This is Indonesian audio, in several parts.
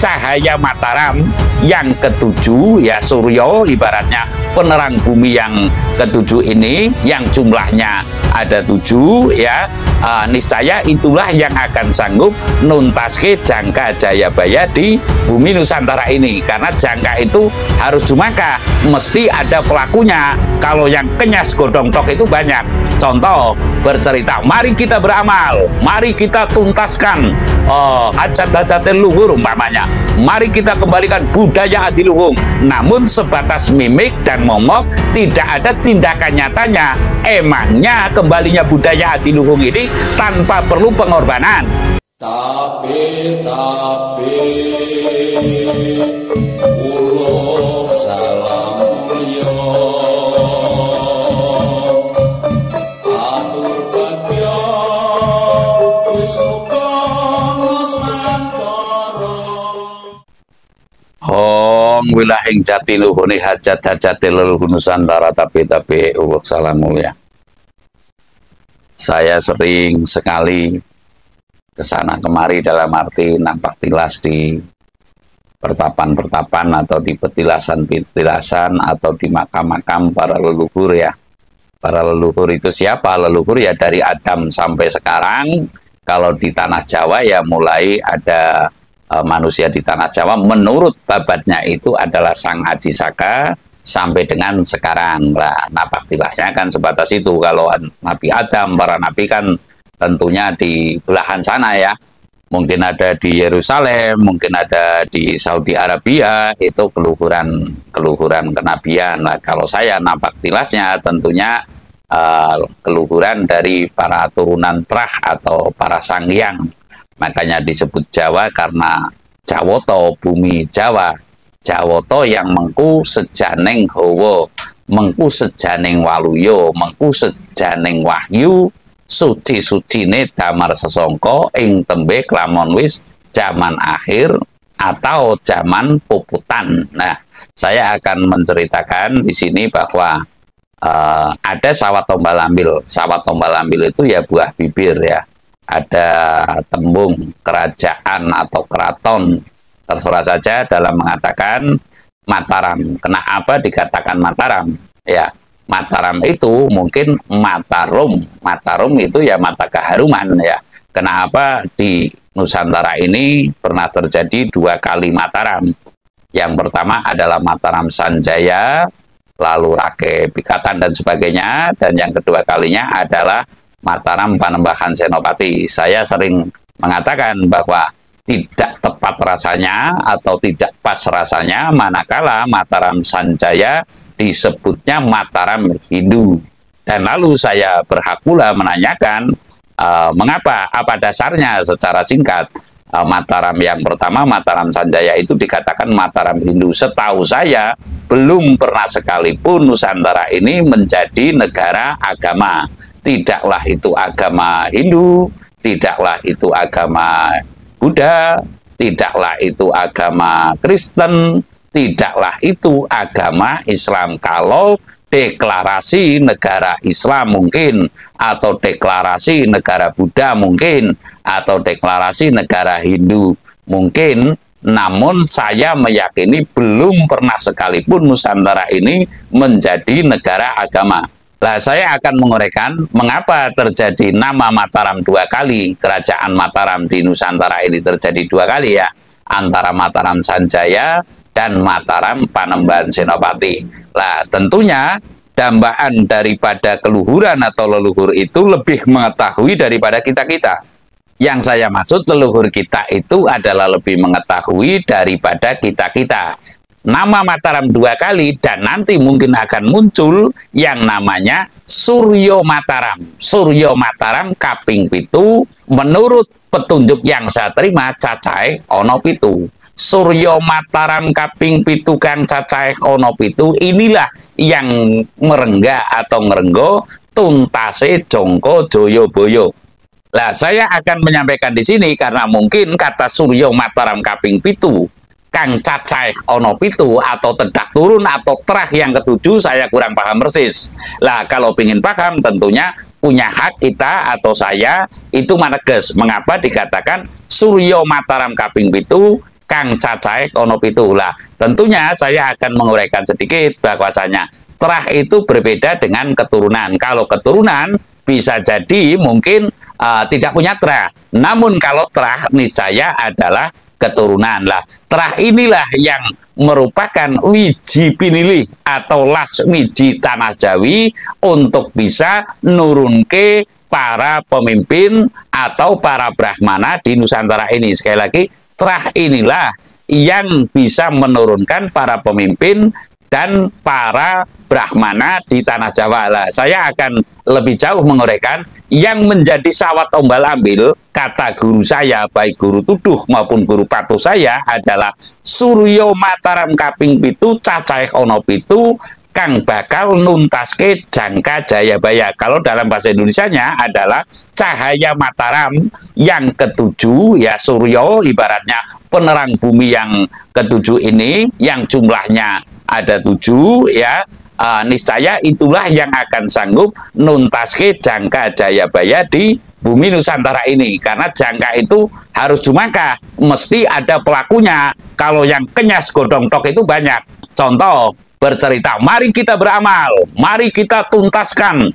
cahaya Mataram yang ketujuh, ya Suryo ibaratnya penerang bumi yang ketujuh ini, yang jumlahnya ada 7, ya. Niscaya itulah yang akan sanggup nuntaske jangka Jayabaya di bumi Nusantara ini, karena jangka itu harus jumaka, mesti ada pelakunya. Kalau yang kenyas godong tok itu banyak. Contoh bercerita, mari kita beramal, mari kita tuntaskan hajat-hajat leluhur umpamanya, mari kita kembalikan budaya adiluhung. Namun sebatas mimik dan momok, tidak ada tindakan nyatanya. Emangnya kembalinya budaya adiluhung ini tanpa perlu pengorbanan? Tapi ulo salam mulya atur bagya wis muga nusantara. Hong wilahing jatiluhune hajat-hajate leluhur Nusantara, tapi ulo salam mulya. Saya sering sekali kesana kemari dalam arti nampak tilas di pertapan-pertapan atau di petilasan-petilasan atau di makam-makam para leluhur, ya. Para leluhur itu siapa? Leluhur ya dari Adam sampai sekarang. Kalau di tanah Jawa ya mulai ada manusia di tanah Jawa menurut babatnya itu adalah Sang Aji Saka sampai dengan sekarang. Nah, napak tilasnya kan sebatas itu. Kalau Nabi Adam, para nabi kan tentunya di belahan sana, ya. Mungkin ada di Yerusalem, mungkin ada di Saudi Arabia, itu keluhuran kenabian. Nah, kalau saya napak tilasnya tentunya keluhuran dari para turunan Trah atau para Sanghyang. Makanya disebut Jawa karena Jawoto, bumi Jawa. Jawoto yang mengku sejaning hawa, mengku sejaning waluyo, mengku sejaning wahyu, suci-sucine damar sesongko ing tembe klamon wis zaman akhir atau zaman puputan. Nah, saya akan menceritakan di sini bahwa ada sawat tombal ambil. Sawat tombal ambil itu ya buah bibir, ya. Ada tembung kerajaan atau keraton, terserah saja dalam mengatakan Mataram. Kenapa dikatakan Mataram? Ya, Mataram itu mungkin Matarum. Matarum itu ya mata keharuman, ya. Kenapa di Nusantara ini pernah terjadi 2 kali Mataram? Yang pertama adalah Mataram Sanjaya, lalu Rake Pikatan dan sebagainya, dan yang kedua kalinya adalah Mataram Panembahan Senopati. Saya sering mengatakan bahwa tidak tepat rasanya atau tidak pas rasanya manakala Mataram Sanjaya disebutnya Mataram Hindu. Dan lalu saya berhak pula menanyakan mengapa, apa dasarnya secara singkat. Mataram yang pertama, Mataram Sanjaya itu dikatakan Mataram Hindu. Setahu saya belum pernah sekalipun Nusantara ini menjadi negara agama. Tidaklah itu agama Hindu, tidaklah itu agama Buddha, tidaklah itu agama Kristen, tidaklah itu agama Islam. Kalau deklarasi negara Islam mungkin, atau deklarasi negara Buddha mungkin, atau deklarasi negara Hindu mungkin, namun saya meyakini belum pernah sekalipun Nusantara ini menjadi negara agama. Nah, saya akan menguraikan mengapa terjadi nama Mataram 2 kali. Kerajaan Mataram di Nusantara ini terjadi 2 kali, ya. Antara Mataram Sanjaya dan Mataram Panembahan Senopati. Nah, tentunya dambaan daripada keluhuran atau leluhur itu lebih mengetahui daripada kita-kita. Yang saya maksud leluhur kita itu adalah lebih mengetahui daripada kita-kita. Nama Mataram 2 kali dan nanti mungkin akan muncul yang namanya Suryo Mataram. Suryo Mataram kaping pitu menurut petunjuk yang saya terima cacahe ono pitu. Suryo Mataram kaping pitu kang cacahe ono pitu, inilah yang merenggak atau ngerenggo tuntase Jongko Joyoboyo. Nah, saya akan menyampaikan di sini karena mungkin kata Suryo Mataram kaping pitu kang cacai ono pitu atau tedak turun atau terah yang ketujuh saya kurang paham persis. Lah kalau ingin paham tentunya punya hak kita atau saya itu maneges mengapa dikatakan Suryo Mataram kaping pitu kang cacahe ana 7. Lah, tentunya saya akan menguraikan sedikit bahwasanya terah itu berbeda dengan keturunan. Kalau keturunan bisa jadi mungkin tidak punya terah. Namun kalau terah niscaya adalah keturunan. Lah, terah inilah yang merupakan wiji pinilih atau las wiji tanah Jawi untuk bisa nurunke para pemimpin atau para brahmana di Nusantara ini. Sekali lagi, terah inilah yang bisa menurunkan para pemimpin dan para brahmana di tanah Jawa. Lah, saya akan lebih jauh menguraikan yang menjadi sawat ombal ambil kata guru saya, baik guru tuduh maupun guru patuh saya adalah Suryo Mataram kaping 7 cacahe ana 7 kang bakal nuntaske jangka Jayabaya. Kalau dalam bahasa Indonesianya adalah cahaya Mataram yang ketujuh, ya Suryo ibaratnya penerang bumi yang ketujuh ini yang jumlahnya ada 7, ya. Niscaya itulah yang akan sanggup nuntaske jangka Jayabaya di bumi Nusantara ini. Karena jangka itu harus jumangkah, mesti ada pelakunya. Kalau yang kenyas godong tok itu banyak. Contoh bercerita, mari kita beramal, mari kita tuntaskan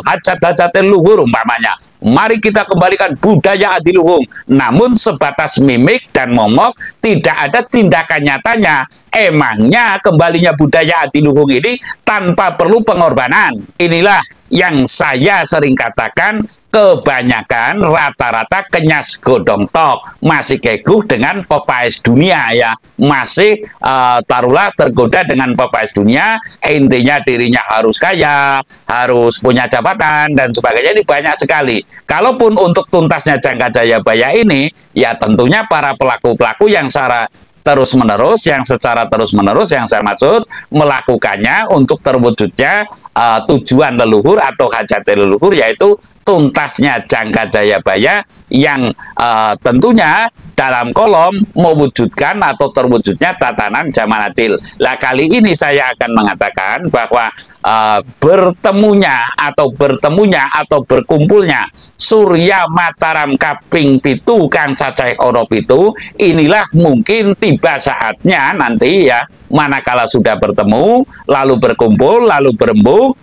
hajat-hajat leluhur umpamanya. Mari kita kembalikan budaya adiluhung. Namun sebatas mimik dan momok, tidak ada tindakan nyatanya. Emangnya kembalinya budaya adiluhung ini tanpa perlu pengorbanan. Inilah yang saya sering katakan, kebanyakan rata-rata kenyas godong tok, masih keguh dengan pepaes dunia, ya, masih taruhlah tergoda dengan pepaes dunia. Intinya dirinya harus kaya, harus punya jabatan dan sebagainya. Ini banyak sekali. Kalaupun untuk tuntasnya jangka Jayabaya ini, ya tentunya para pelaku-pelaku yang secara terus-menerus, yang saya maksud melakukannya untuk terwujudnya tujuan leluhur atau hajat leluhur, yaitu tuntasnya jangka Jayabaya yang tentunya dalam kolom mewujudkan atau terwujudnya tatanan zaman adil. Lah, kali ini saya akan mengatakan bahwa bertemunya atau berkumpulnya Surya Mataram kaping 7 kang cacahe ana 7, inilah mungkin tiba saatnya nanti, ya, manakala sudah bertemu lalu berkumpul lalu berembuk,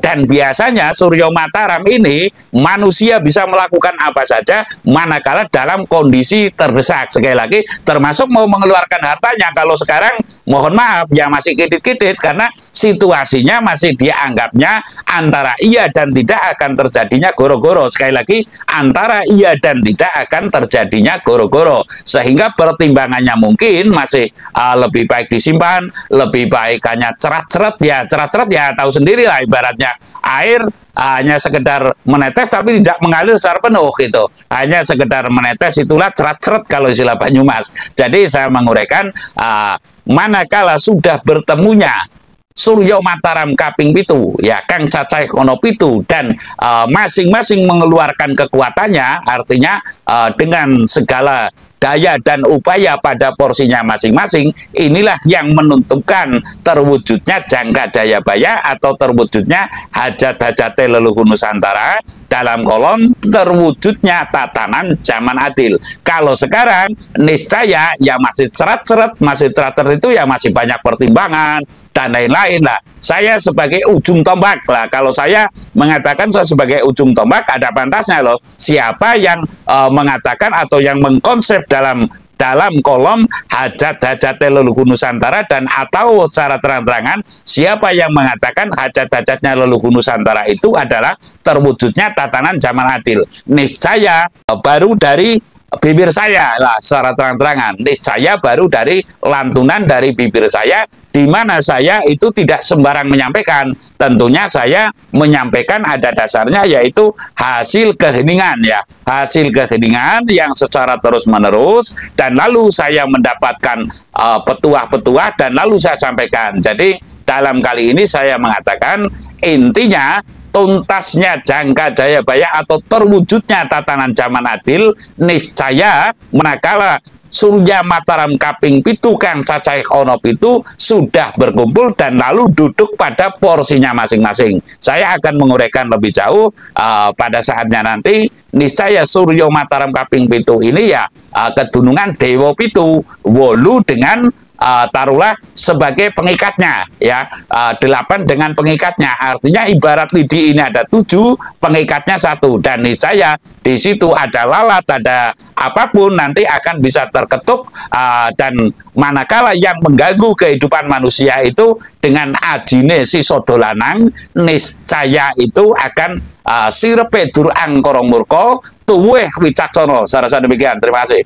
dan biasanya Surya Mataram ini manusia bisa melakukan apa saja manakala dalam kondisi terdesak. Sekali lagi, termasuk mau mengeluarkan hartanya. Kalau sekarang mohon maaf, ya masih kidit-kidit karena situasinya masih dianggapnya antara iya dan tidak akan terjadinya goro-goro. Sekali lagi, antara iya dan tidak akan terjadinya goro-goro, sehingga pertimbangannya mungkin masih lebih baik disimpan, lebih baik hanya cerat-cerat, ya cerat-cerat, ya tahu sendirilah ibaratnya air hanya sekedar menetes tapi tidak mengalir secara penuh gitu. Hanya sekedar menetes, itulah cerat-cerat kalau istilah Banyumas. Jadi saya menguraikan, manakala sudah bertemunya Surya Mataram kaping 7, ya kang cacahe ana 7, dan masing-masing mengeluarkan kekuatannya, artinya dengan segala daya dan upaya pada porsinya masing-masing, inilah yang menentukan terwujudnya jangka Jayabaya atau terwujudnya hajat-hajat leluhur Nusantara, dalam kolom terwujudnya tatanan zaman adil. Kalau sekarang niscaya ya masih cerat-cerat, itu ya masih banyak pertimbangan dan lain-lain lah. Saya sebagai ujung tombak lah, kalau saya mengatakan saya sebagai ujung tombak, ada pantasnya loh siapa yang mengatakan atau yang mengkonsep dalam kolom hajat-hajat leluhur Nusantara, dan atau secara terang-terangan siapa yang mengatakan hajat-hajatnya leluhur Nusantara itu adalah terwujudnya tatanan zaman adil. Niscaya baru dari bibir saya lah, secara terang-terangan niscaya baru dari lantunan dari bibir saya, di mana saya itu tidak sembarang menyampaikan. Tentunya saya menyampaikan ada dasarnya, yaitu hasil keheningan, ya, hasil keheningan yang secara terus-menerus, dan lalu saya mendapatkan petuah-petuah dan lalu saya sampaikan. Jadi dalam kali ini saya mengatakan intinya tuntasnya jangka Jayabaya atau terwujudnya tatanan zaman adil niscaya manakala Surya Mataram kaping pitu kang cacahé ana pitu sudah berkumpul dan lalu duduk pada porsinya masing-masing. Saya akan menguraikan lebih jauh pada saatnya nanti. Niscaya Surya Mataram kaping pitu ini ya kedunungan Dewa pitu, wolu dengan taruhlah sebagai pengikatnya ya, 8 dengan pengikatnya, artinya ibarat lidi ini ada 7, pengikatnya 1, dan niscaya di situ ada lalat, ada apapun nanti akan bisa terketuk, dan manakala yang mengganggu kehidupan manusia itu dengan ajine si sodolanang, niscaya itu akan sirepe durang korong murko tuweh wicaksana. Sarasa demikian, terima kasih.